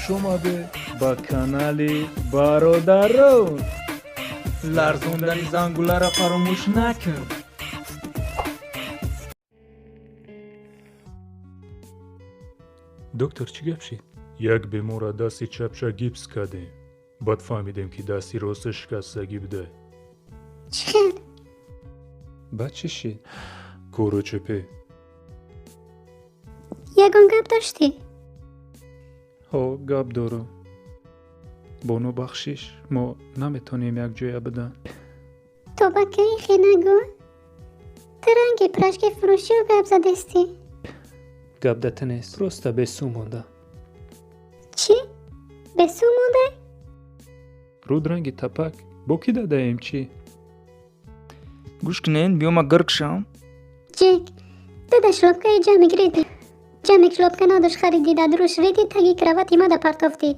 خوش اومده با کانال برادران. لرزوندن زنگوله را فراموش نکن. دکتر چی گپ شد؟ یک بیمار دستی چپش گیپس کردیم. بعد فهمیدیم که دستی راستش شکستگی بوده. چی؟ بعد چی شد؟ کورو چپه. یگان گپ داشتی؟ ها گپ دارم. بانو بخشش ما نمیتونیم یک جای بدن. تو با که خی نگو؟ ترنگی پرشک فروشی و گپ زدستی؟ گپ دته نیست. راسته به سو مونده. چی؟ به سو مونده؟ رود رنگی تپک. با کی داده ایم چی؟ گوش کنین بیوم گرگ شم. جک داده شلوبکه جمع گریدی. جمع شلوبکه نداشت خریدی داد روش ریدی تگی کراواتی ما دا پرتافتی.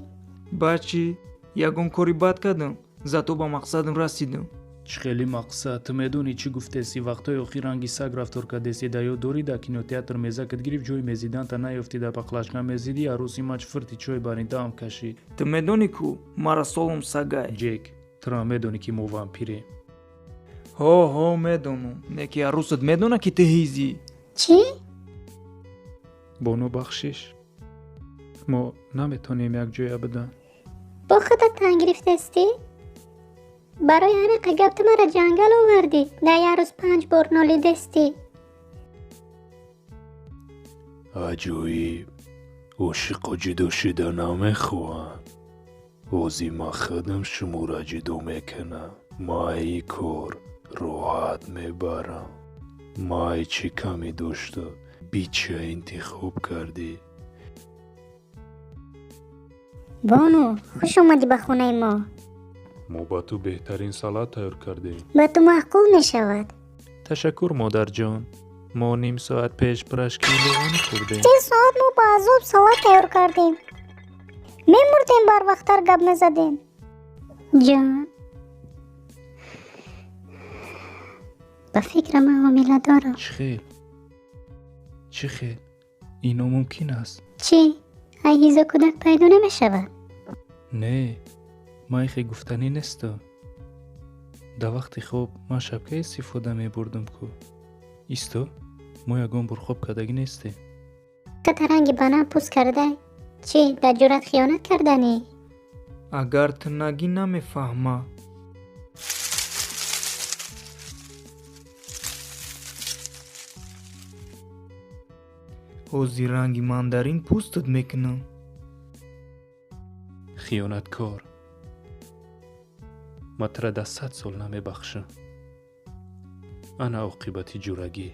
بچی یگون کوری بد کردم. زاتو با مقصدم رسیدم. چه خیلی مقصد. تو میدونی چی گفته سی وقتای اخیر رنگی سگ رفتار کرده سی دایو دوری دا کینوتئاتر میزه کد گریف جوی میزیدن تا نیفتی دا پخلاشکا میزیدی عروسی ماچ فرتی چوی بارین دام کشید. تو میدونی کو مرا سولم سگای. جک ترا میدونی که مو وامپیره. ها میدونم. نکی عروست میدونه که تهیزی. چی؟ بانو بخشش ما نمیتونیم یک جای بدن. با خودت تنگ گرفتستی؟ برای همه قگبت مرا جنگل آوردی. ده یه روز 5 بار نالی دستی. عجایب عاشق و جدا شدن نمیخوام. اوزی ما خودم شما را جدا میکنم. ما ای کار راحت میبرم. ما ای چی کمی داشته بیچه انتخاب کردی. بانو خوش اومدی به خونه ما. ما با تو بهترین سالات تیار کردیم. به تو محکوم نشود. تشکر مادر جان. ما نیم ساعت پیش پرشکی لیوانی خوردیم. 3 ساعت ما با عذاب سالات تیار کردیم. میمردیم بر وقتر گپ نزدیم. جان به فکر من حامله دارم. چه خیل اینو ممکن است. چی؟ هیزه کودک پیدا نمیشود. نه ما خیلی گفتنی نیستم. در وقت خوب ما شبکه استفاده می بردم که ایستو ما یکم بر خوب کدگی نیسته. که ترنگی بنا پوست کرده؟ چی؟ در جورت خیانت کردنی؟ اگر تو نگی نمیفهمه. اوزی رنگی ماندارین پوستت میکنم. خیانتکار ما ترا ده 100 سال نمی بخشم. انا عاقبتی جورگی.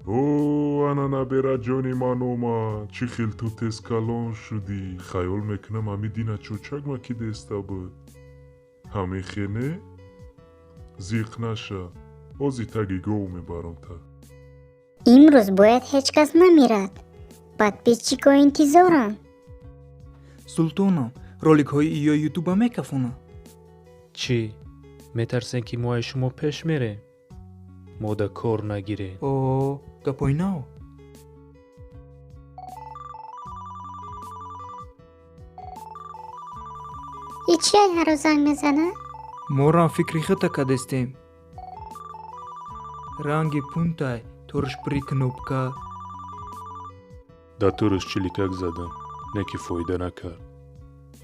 اوه انا نبیره جانی من اومد. چی خیل تو تسکالون شدی. خیال میکنم همی دینا چوچک ما کی دسته بود. همی خینه زیق نشه. اوزی تگی گو میبارم تا. امروز باید هیچ کس نمیرد. بعد پیش چی که انتظارم. سلطانم رولик های ایو یوتیوب میکفونه. چی؟ میترسن که ما شما پیش میره؟ ما دا کار نگیره. اوه گپای نو. ای چی هر روز زنگ میزنه؟ ما را فکری خطا کدستیم. رنگی پونتای ترش پری کنوبکا. دا تورش چلیکک زدم. نکی فایده نکرد.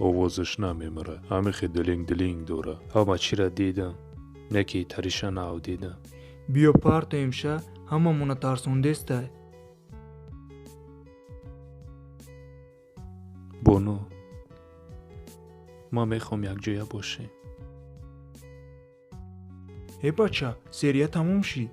آوازش نمیمره. همه خی دلینگ دوره. همه چی را دیدم. نکی تریشه ناو دیدم. بیا پارت امشه همه مونا ترسوندسته. بانو ما میخوام یک جای باشه. ای بچه سریع تموم شی.